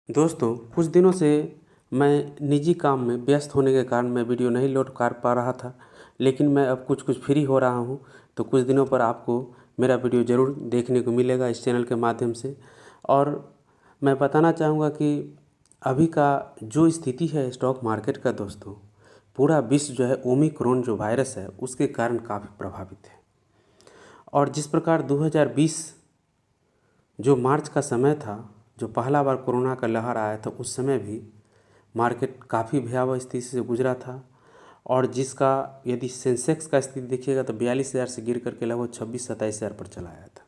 दोस्तों, कुछ दिनों से मैं निजी काम में व्यस्त होने के कारण मैं वीडियो नहीं लोड कर पा रहा था, लेकिन मैं अब कुछ फ्री हो रहा हूं, तो कुछ दिनों पर आपको मेरा वीडियो ज़रूर देखने को मिलेगा इस चैनल के माध्यम से। और मैं बताना चाहूँगा कि अभी का जो स्थिति है स्टॉक मार्केट का दोस्तों, पूरा विश्व जो है ओमिक्रॉन जो वायरस है उसके कारण काफ़ी प्रभावित है। और जिस प्रकार 2020 जो मार्च का समय था, जो पहला बार कोरोना का लहर आया था, उस समय भी मार्केट काफ़ी भयावह स्थिति से गुजरा था। और जिसका यदि सेंसेक्स का स्थिति देखिएगा तो 42,000 से गिर करके लगभग 26-27,000 पर चला आया था।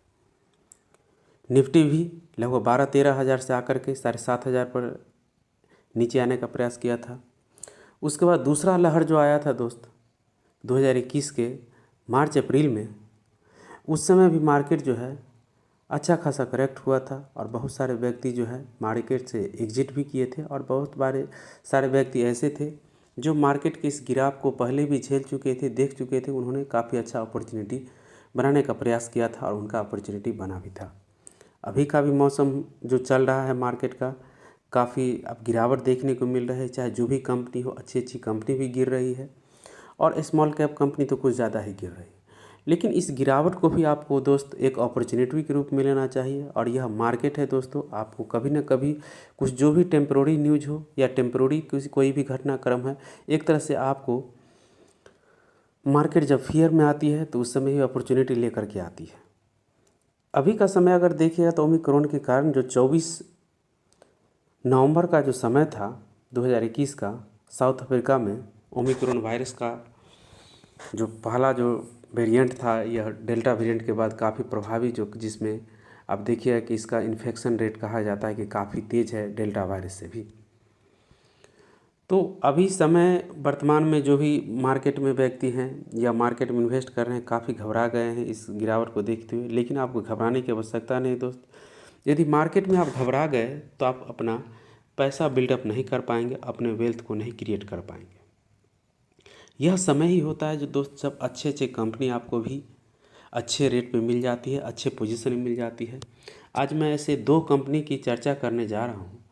निफ्टी भी लगभग 12-13 हज़ार से आकर के 7,500 पर नीचे आने का प्रयास किया था। उसके बाद दूसरा लहर जो आया था दोस्त 2021 के मार्च अप्रैल में, उस समय भी मार्केट जो है अच्छा खासा करेक्ट हुआ था और बहुत सारे व्यक्ति जो है मार्केट से एग्जिट भी किए थे। और बहुत सारे व्यक्ति ऐसे थे जो मार्केट के इस गिराव को पहले भी झेल चुके थे, देख चुके थे। उन्होंने काफ़ी अच्छा अपॉर्चुनिटी बनाने का प्रयास किया था और उनका अपॉर्चुनिटी बना भी था। अभी का भी मौसम जो चल रहा है मार्केट का, काफ़ी अब गिरावट देखने को मिल रहा है। चाहे जो भी कंपनी हो, अच्छी अच्छी कंपनी भी गिर रही है और स्मॉल कैप कंपनी तो कुछ ज़्यादा ही गिर रही है। लेकिन इस गिरावट को भी आपको दोस्त एक अपॉर्चुनिटी के रूप में लेना चाहिए। और यह मार्केट है दोस्तों, आपको कभी ना कभी कुछ जो भी टेम्प्रोरी न्यूज हो या टेम्प्रोरी कोई भी घटनाक्रम है, एक तरह से आपको मार्केट जब फियर में आती है तो उस समय ही अपॉर्चुनिटी लेकर के आती है। अभी का समय अगर देखिएगा तो ओमिक्रॉन के कारण जो 24 नवंबर का जो समय था 2021 का, साउथ अफ्रीका में ओमिक्रॉन वायरस का जो पहला जो वेरिएंट था, यह डेल्टा वेरिएंट के बाद काफ़ी प्रभावी, जो जिसमें आप देखिए कि इसका इन्फेक्शन रेट कहा जाता है कि काफ़ी तेज़ है डेल्टा वायरस से भी। तो अभी समय वर्तमान में जो भी मार्केट में व्यक्ति हैं या मार्केट में इन्वेस्ट कर रहे हैं, काफ़ी घबरा गए हैं इस गिरावट को देखते हुए। लेकिन आपको घबराने की आवश्यकता नहीं दोस्त। यदि मार्केट में आप घबरा गए तो आप अपना पैसा बिल्डअप नहीं कर पाएंगे, अपने वेल्थ को नहीं क्रिएट कर पाएंगे। यह समय ही होता है जो दोस्त जब अच्छे अच्छे कंपनी आपको भी अच्छे रेट पे मिल जाती है, अच्छे पोजीशन में मिल जाती है। आज मैं ऐसे 2 कंपनी की चर्चा करने जा रहा हूँ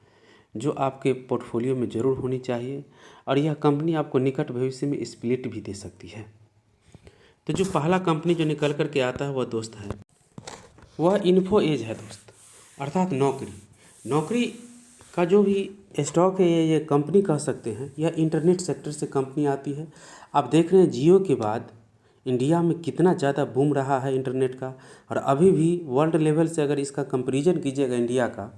जो आपके पोर्टफोलियो में ज़रूर होनी चाहिए, और यह कंपनी आपको निकट भविष्य में स्प्लिट भी दे सकती है। तो जो पहला कंपनी जो निकल कर के आता है वह दोस्त है, वह इन्फो एज है दोस्त, अर्थात नौकरी का जो भी स्टॉक है, ये कंपनी कह सकते हैं। यह इंटरनेट सेक्टर से कंपनी आती है। आप देख रहे हैं जियो के बाद इंडिया में कितना ज़्यादा बूम रहा है इंटरनेट का। और अभी भी वर्ल्ड लेवल से अगर इसका कंपैरिजन कीजिएगा इंडिया का,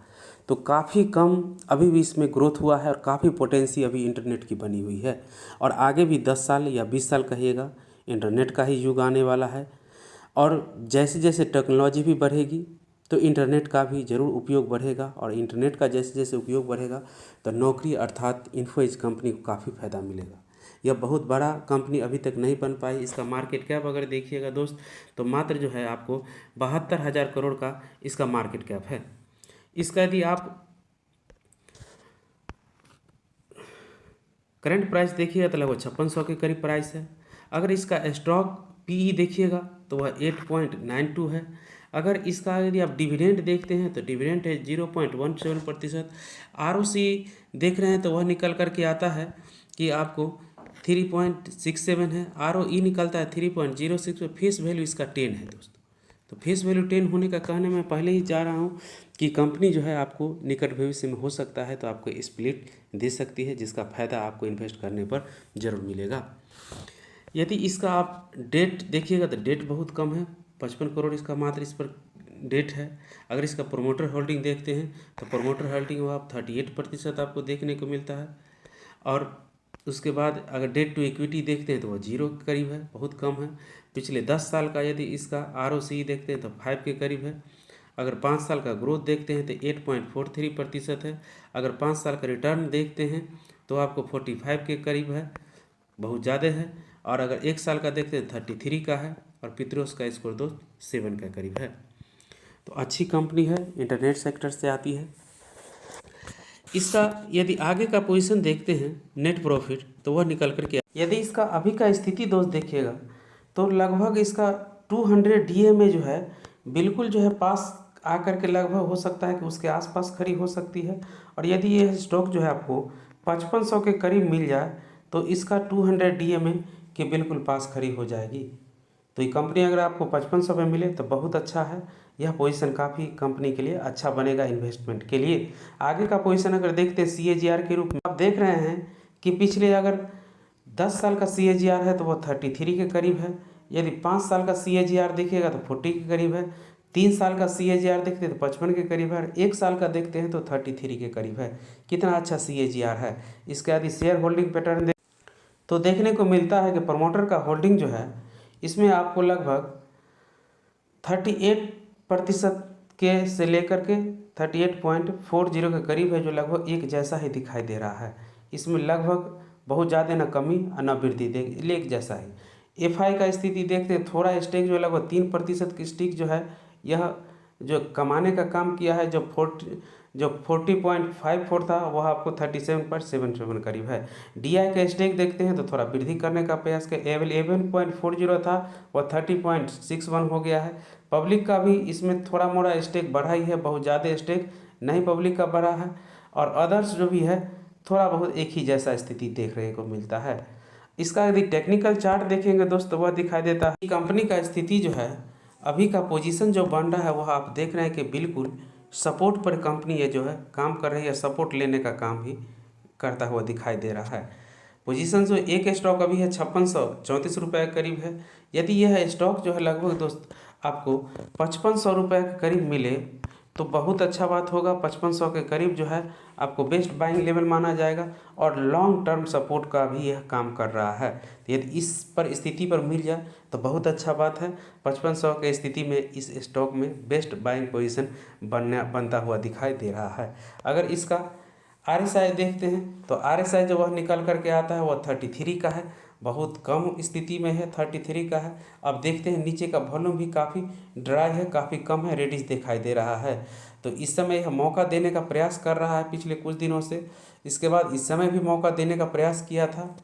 तो काफ़ी कम अभी भी इसमें ग्रोथ हुआ है और काफ़ी पोटेंसी अभी इंटरनेट की बनी हुई है। और आगे भी 10 साल या 20 साल कहिएगा, इंटरनेट का ही युग आने वाला है। और जैसे जैसे टेक्नोलॉजी भी बढ़ेगी तो इंटरनेट का भी ज़रूर उपयोग बढ़ेगा। और इंटरनेट का जैसे जैसे उपयोग बढ़ेगा तो नौकरी अर्थात इन्फो एज कंपनी को काफ़ी फ़ायदा मिलेगा। यह बहुत बड़ा कंपनी अभी तक नहीं बन पाई। इसका मार्केट कैप अगर देखिएगा दोस्त, तो मात्र जो है आपको 72,000 करोड़ का इसका मार्केट कैप है। इसका यदि आप करंट प्राइस देखिएगा तो लगभग 5600 के करीब प्राइस है। अगर इसका स्टॉक पीई देखिएगा तो वह 8.92 है। अगर इसका यदि आप डिविडेंड देखते हैं तो डिविडेंड है 0.17%। आरओसी देख रहे हैं तो वह निकल कर के आता है कि आपको 3.67 है। आरओई निकलता है 3.06। फेस वैल्यू इसका 10 है दोस्तों। तो फेस वैल्यू 10 होने का कहने मैं पहले ही जा रहा हूँ कि कंपनी जो है आपको निकट भविष्य में हो सकता है तो आपको स्प्लिट दे सकती है, जिसका फ़ायदा आपको इन्वेस्ट करने पर ज़रूर मिलेगा। यदि इसका आप डेट देखिएगा तो डेट बहुत कम है, 55 करोड़ इसका मात्र इस पर डेट है। अगर इसका प्रोमोटर होल्डिंग देखते हैं तो प्रोमोटर होल्डिंग वो आप 38% आपको देखने को मिलता है। और उसके बाद अगर डेट टू इक्विटी देखते हैं तो वह 0 के करीब है, बहुत कम है। पिछले 10 साल का यदि इसका आरओसी देखते हैं तो 5 के करीब है। अगर 5 साल का ग्रोथ देखते हैं तो 8.43% है। अगर 5 साल का रिटर्न देखते हैं तो आपको 45 के करीब है, बहुत ज़्यादा है। और अगर 1 साल का देखते हैं 33 का है। और पित्रोस का स्कोर दोस्त 7 के करीब है। तो अच्छी कंपनी है, इंटरनेट सेक्टर से आती है। इसका यदि आगे का पोजीशन देखते हैं नेट प्रॉफिट, तो वह निकल कर के, यदि इसका अभी का स्थिति दोस्त देखिएगा तो लगभग इसका 200 डीए में जो है बिल्कुल जो है पास आकर के लगभग हो सकता है कि उसके आसपास खड़ी हो सकती है। और यदि ये स्टॉक जो है आपको 5500 के करीब मिल जाए तो इसका 200 DMA के बिल्कुल पास खड़ी हो जाएगी। तो ये कंपनी अगर आपको 5500 में मिले तो बहुत अच्छा है। यह पोजीशन काफ़ी कंपनी के लिए अच्छा बनेगा इन्वेस्टमेंट के लिए। आगे का पोजीशन अगर देखते हैं CAGR के रूप में, आप देख रहे हैं कि पिछले अगर 10 साल का CAGR है तो वह 33 के करीब है। यदि 5 साल का CAGR देखिएगा तो 40 के करीब है। 3 साल का CAGR देखते हैं तो 55 के करीब है। 1 साल का देखते हैं तो 33 के करीब है। कितना अच्छा CAGR है। इसके आदि शेयर होल्डिंग पैटर्न तो देखने को मिलता है कि प्रमोटर का होल्डिंग जो है इसमें आपको लगभग 38% के से लेकर के 38.40 के करीब है, जो लगभग एक जैसा ही दिखाई दे रहा है। इसमें लगभग बहुत ज़्यादा न कमी और न वृद्धि एक जैसा ही। FI का स्थिति देखते हैं, थोड़ा स्टेक जो लगभग 3% की स्टिक जो है यह जो कमाने का काम किया है, जो 40.54 था वह आपको 37.77 करीब है। DI का स्टेक देखते हैं तो थोड़ा वृद्धि करने का प्रयास किया, 11.40 था वह 30.61 हो गया है। पब्लिक का भी इसमें थोड़ा मोड़ा स्टेक बढ़ा ही है, बहुत ज़्यादा स्टेक नहीं पब्लिक का बढ़ा है। और अदर्स जो भी है थोड़ा बहुत एक ही जैसा स्थिति देखने को मिलता है। इसका यदि टेक्निकल चार्ट देखेंगे दोस्तों वह दिखाई देता है कंपनी का स्थिति जो है अभी का पोजीशन जो बन रहा है वह आप देख रहे हैं कि बिल्कुल सपोर्ट पर कंपनी ये जो है काम कर रही है, सपोर्ट लेने का काम भी करता हुआ दिखाई दे रहा है। पोजीशन जो एक स्टॉक अभी है 5634 रुपये के करीब है। यदि यह स्टॉक जो है लगभग दोस्त आपको 5500 रुपये के करीब मिले तो बहुत अच्छा बात होगा। 5500 के करीब जो है आपको बेस्ट बाइंग लेवल माना जाएगा और लॉन्ग टर्म सपोर्ट का भी यह काम कर रहा है। तो यदि इस पर स्थिति पर मिल जाए तो बहुत अच्छा बात है। 5500 के स्थिति में इस स्टॉक में बेस्ट बाइंग पोजीशन बनता हुआ दिखाई दे रहा है। अगर इसका RSI देखते हैं तो RSI जो वह निकल करके आता है वह 33 का है, बहुत कम स्थिति में है, 33 का है। अब देखते हैं नीचे का वॉल्यूम भी काफ़ी ड्राई है, काफ़ी कम है, रेडिश दिखाई दे रहा है। तो इस समय यह मौका देने का प्रयास कर रहा है पिछले कुछ दिनों से। इसके बाद इस समय भी मौका देने का प्रयास किया था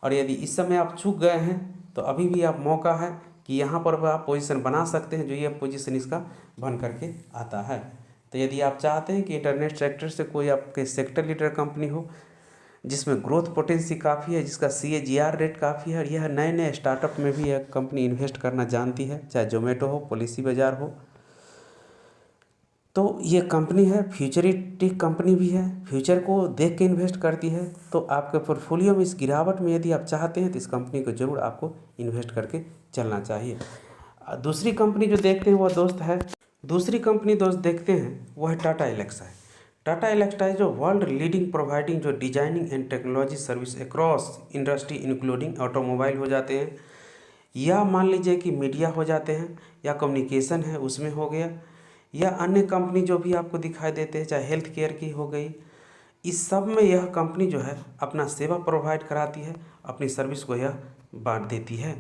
और यदि इस समय आप चूक गए हैं तो अभी भी आप मौका है कि यहाँ पर आप पोजीशन बना सकते हैं, जो ये पोजीशन इसका बन करके आता है। तो यदि आप चाहते हैं कि इंटरनेट सेक्टर से कोई आपके सेक्टर लीडर कंपनी हो जिसमें ग्रोथ पोटेंसी काफ़ी है, जिसका CAGR रेट काफ़ी है और यह नए नए स्टार्टअप में भी यह कंपनी इन्वेस्ट करना जानती है, चाहे जोमेटो हो, पॉलिसी बाजार हो, तो ये कंपनी है फ्यूचरिस्टिक कंपनी भी है, फ्यूचर को देख के इन्वेस्ट करती है। तो आपके पोर्टफोलियो में इस गिरावट में यदि आप चाहते हैं तो इस कंपनी को जरूर आपको इन्वेस्ट करके चलना चाहिए। दूसरी कंपनी जो देखते हैं वह दूसरी कंपनी दोस्त देखते हैं वह टाटा एलेक्सा है। टाटा एलेक्सा है जो वर्ल्ड लीडिंग प्रोवाइडिंग जो designing and technology service across industry including automobile हो जाते हैं, या मान लीजिए कि मीडिया हो जाते हैं, या कम्युनिकेशन है उसमें हो गया, या अन्य कंपनी जो भी आपको दिखाई देते हैं, चाहे हेल्थ केयर की हो गई, इस सब में यह कंपनी जो है अपना सेवा प्रोवाइड कराती है, अपनी सर्विस को यह बांट देती है।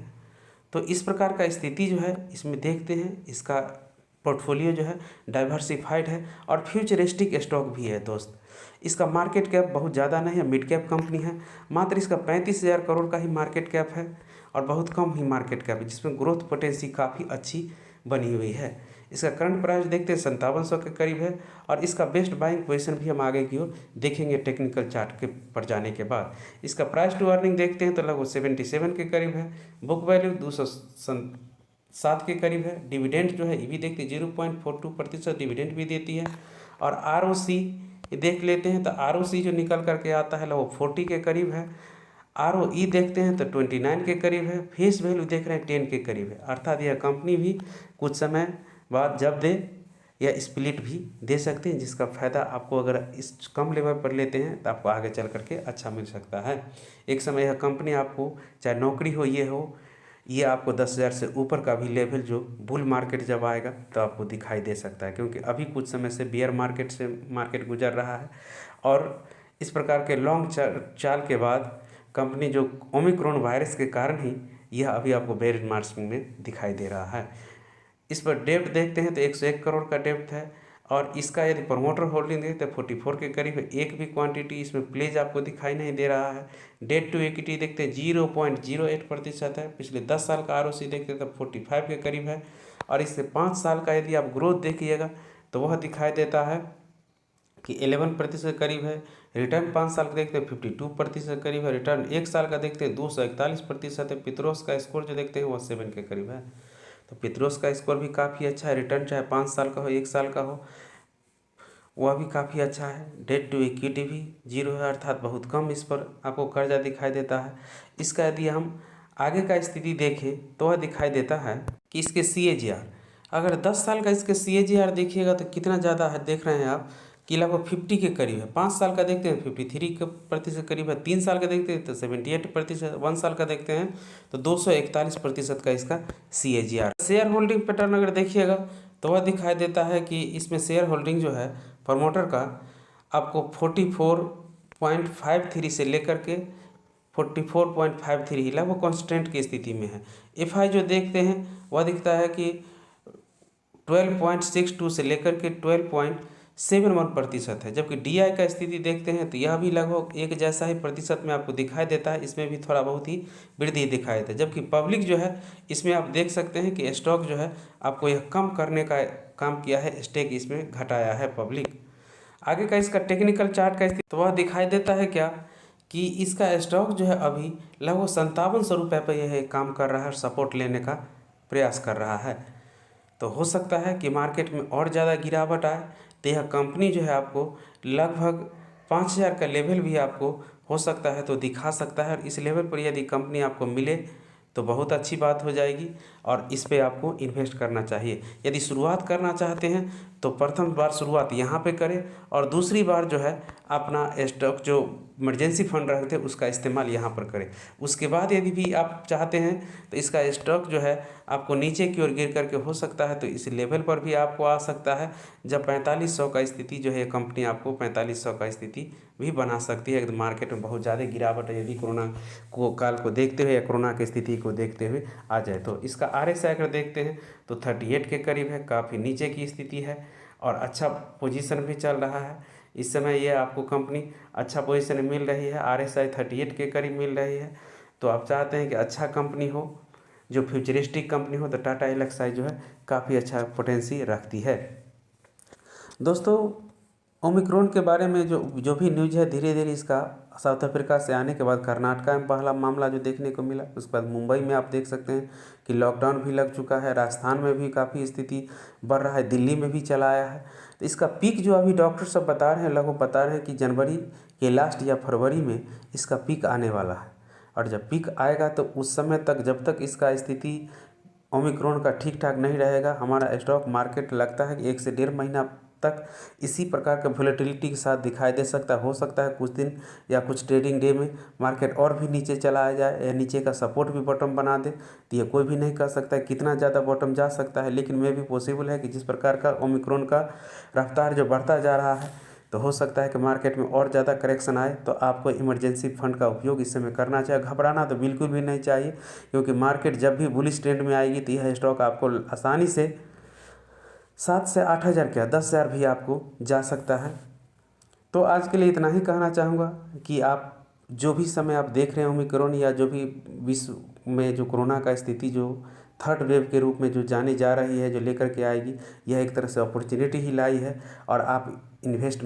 तो इस प्रकार का स्थिति जो है इसमें देखते हैं, इसका पोर्टफोलियो जो है डाइवर्सिफाइड है और फ्यूचरिस्टिक स्टॉक भी है दोस्त। इसका मार्केट कैप बहुत ज़्यादा नहीं है, मिड कैप कंपनी है, मात्र इसका 35,000 करोड़ का ही मार्केट कैप है और बहुत कम ही मार्केट कैप है, जिसमें ग्रोथ पोटेंसी काफ़ी अच्छी बनी हुई है। इसका करंट प्राइस देखते हैं 5700 के करीब है और इसका बेस्ट बाइंग पोजीशन भी हम आगे की ओर देखेंगे टेक्निकल चार्ट के पर जाने के बाद। इसका प्राइस टू अर्निंग देखते हैं तो लगभग 77 के करीब है, बुक वैल्यू 207 के करीब है। डिविडेंड जो है ये भी देखते हैं 0.42% डिविडेंड भी देती है और ROC देख लेते हैं तो ROC जो निकल करके आता है लगभग 40 के करीब है। ROE देखते हैं तो 29 के करीब है। फेस वैल्यू देख रहे हैं 10 के करीब है। अर्थात यह कंपनी भी कुछ समय बाद जब दे या स्प्लिट भी दे सकते हैं, जिसका फ़ायदा आपको अगर इस कम लेवल पर लेते हैं तो आपको आगे चल करके अच्छा मिल सकता है। एक समय यह कंपनी आपको चाहे नौकरी हो ये आपको 10,000 से ऊपर का भी लेवल जो बुल मार्केट जब आएगा तो आपको दिखाई दे सकता है, क्योंकि अभी कुछ समय से बियर मार्केट से मार्केट गुजर रहा है और इस प्रकार के लॉन्ग चाल के बाद कंपनी जो ओमिक्रॉन वायरस के कारण ही यह अभी आपको बेयर मार्केट में दिखाई दे रहा है। इस पर डेप्ट देखते हैं तो 101 करोड़ का डेप्ट है और इसका यदि प्रमोटर होल्डिंग देखते हैं 44 के करीब है। एक भी क्वांटिटी इसमें प्लेज आपको दिखाई नहीं दे रहा है। डेट टू इक्विटी देखते हैं 0.08% है। पिछले 10 साल का ROC देखते हैं तो 45 के करीब है और इससे 5 साल का यदि आप ग्रोथ देखिएगा तो वह दिखाई देता है कि 11% करीब है। रिटर्न 5 साल का देखते हैं 52% करीब है। रिटर्न 1 साल का देखते हैं 241% है। पित्रोस का स्कोर जो देखते हैं वह 7 के करीब है। तो पित्रोस का स्कोर भी काफ़ी अच्छा है। रिटर्न चाहे 5 साल का हो 1 साल का हो वह भी काफ़ी अच्छा है। डेट टू इक्विटी भी 0 है, अर्थात बहुत कम इस पर आपको कर्जा दिखाई देता है। इसका यदि हम आगे का स्थिति देखें तो वह दिखाई देता है कि इसके CAGR, अगर 10 साल का इसके CAGR देखिएगा तो कितना ज़्यादा है, देख रहे हैं आप कि लगभग 50 के करीब है। 5 साल का देखते हैं 53% करीब है। 3 साल का देखते हैं तो 78%। 1 साल का देखते हैं तो 241% का इसका CAGR। शेयर होल्डिंग पैटर्न अगर देखिएगा तो वह दिखाई देता है कि इसमें शेयर होल्डिंग जो है प्रमोटर का आपको 44.53 से लेकर के 44.53 लगभग कॉन्स्टेंट की स्थिति में है। FI जो देखते हैं वह दिखता है कि 12.62 से लेकर के 12.71% है। जबकि DI का स्थिति देखते हैं तो यह भी लगभग एक जैसा ही प्रतिशत में आपको दिखाई देता है। इसमें भी थोड़ा बहुत ही वृद्धि दिखाई देता है। जबकि पब्लिक जो है इसमें आप देख सकते हैं कि स्टॉक जो है आपको यह कम करने का काम किया है, स्टेक इसमें घटाया है पब्लिक। आगे का इसका टेक्निकल चार्ट का स्थिति तो वह दिखाई देता है क्या कि इसका स्टॉक जो है अभी लगभग 5700 रुपये पर यह काम कर रहा है, सपोर्ट लेने का प्रयास कर रहा है। तो हो सकता है कि मार्केट में और ज़्यादा गिरावट आए तो यह कंपनी जो है आपको लगभग 5000 का लेवल भी आपको हो सकता है तो दिखा सकता है। और इस लेवल पर यदि कंपनी आपको मिले तो बहुत अच्छी बात हो जाएगी और इस पे आपको इन्वेस्ट करना चाहिए। यदि शुरुआत करना चाहते हैं तो प्रथम बार शुरुआत यहाँ पे करें और दूसरी बार जो है अपना स्टॉक जो इमरजेंसी फंड रखते हैं उसका इस्तेमाल यहाँ पर करें। उसके बाद यदि भी आप चाहते हैं तो इसका स्टॉक जो है आपको नीचे की ओर गिर करके हो सकता है तो इस लेवल पर भी आपको आ सकता है, जब 4500 का स्थिति जो है कंपनी आपको 4500 का स्थिति भी बना सकती है। मार्केट में बहुत ज़्यादा गिरावट है यदि कोरोना को काल को देखते हुए या कोरोना की स्थिति को देखते हुए आ जाए। तो इसका RSI अगर देखते हैं तो 38 के करीब है, काफ़ी नीचे की स्थिति है और अच्छा पोजीशन भी चल रहा है। इस समय ये आपको कंपनी अच्छा पोजीशन में मिल रही है, RSI 38 के करीब मिल रही है। तो आप चाहते हैं कि अच्छा कंपनी हो, जो फ्यूचरिस्टिक कंपनी हो, तो टाटा एल्क्साई जो है काफ़ी अच्छा पोटेंशियल रखती है। दोस्तों ओमिक्रॉन के बारे में जो भी न्यूज है, धीरे धीरे इसका साउथ अफ्रीका से आने के बाद कर्नाटका में पहला मामला जो देखने को मिला, उसके बाद मुंबई में आप देख सकते हैं कि लॉकडाउन भी लग चुका है। राजस्थान में भी काफ़ी स्थिति बढ़ रहा है, दिल्ली में भी चला आया है। तो इसका पीक जो अभी डॉक्टर सब बता रहे हैं, लगभग बता रहे हैं कि जनवरी के लास्ट या फरवरी में इसका पीक आने वाला है। और जब पीक आएगा तो उस समय तक, जब तक इसका स्थिति ओमिक्रॉन का ठीक ठाक नहीं रहेगा, हमारा स्टॉक मार्केट लगता है कि 1 से 1.5 महीना तक इसी प्रकार के वोलेटिलिटी के साथ दिखाई दे सकता है। हो सकता है कुछ दिन या कुछ ट्रेडिंग डे में मार्केट और भी नीचे चला आ जाए या नीचे का सपोर्ट भी बॉटम बना दे। तो ये कोई भी नहीं कह सकता है कितना ज़्यादा बॉटम जा सकता है, लेकिन मे भी पॉसिबल है कि जिस प्रकार का ओमिक्रॉन का रफ्तार जो बढ़ता जा रहा है तो हो सकता है कि मार्केट में और ज़्यादा करेक्शन आए। तो आपको इमरजेंसी फंड का उपयोग इस समय करना चाहिए। घबराना तो बिल्कुल भी नहीं चाहिए, क्योंकि मार्केट जब भी बुलिश ट्रेंड में आएगी तो यह स्टॉक आपको आसानी से 7 से 8000 क्या 10,000 भी आपको जा सकता है। तो आज के लिए इतना ही कहना चाहूँगा कि आप जो भी समय आप देख रहे हैं ओमिक्रॉन या जो भी विश्व में जो कोरोना का स्थिति जो थर्ड वेव के रूप में जो जानी जा रही है, जो लेकर के आएगी, यह एक तरह से अपॉर्चुनिटी ही लाई है। और आप इन्वेस्ट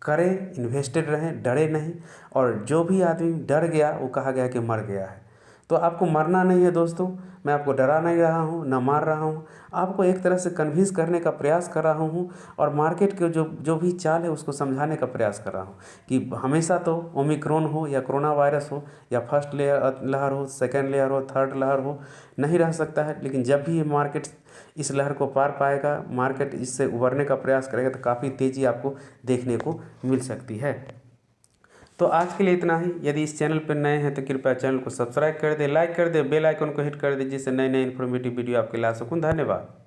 करें, इन्वेस्टेड रहें, डरे नहीं। और जो भी आदमी डर गया वो कहा गया कि मर गया है। तो आपको मरना नहीं है दोस्तों, मैं आपको डरा नहीं रहा हूँ, न मार रहा हूँ, आपको एक तरह से कन्विंस करने का प्रयास कर रहा हूँ और मार्केट के जो भी चाल है उसको समझाने का प्रयास कर रहा हूँ कि हमेशा तो ओमिक्रॉन हो या कोरोना वायरस हो या फर्स्ट लहर हो, सेकेंड लहर हो, थर्ड लहर हो, नहीं रह सकता है। लेकिन जब भी मार्केट इस लहर को पार पाएगा, मार्केट इससे उभरने का प्रयास करेगा तो काफ़ी तेज़ी आपको देखने को मिल सकती है। तो आज के लिए इतना ही। यदि इस चैनल पर नए हैं तो कृपया चैनल को सब्सक्राइब कर दे, लाइक कर दे, बेल आइकन को हिट कर दे, जिससे नए नए इन्फॉर्मेटिव वीडियो आपके ला सकूँ। धन्यवाद।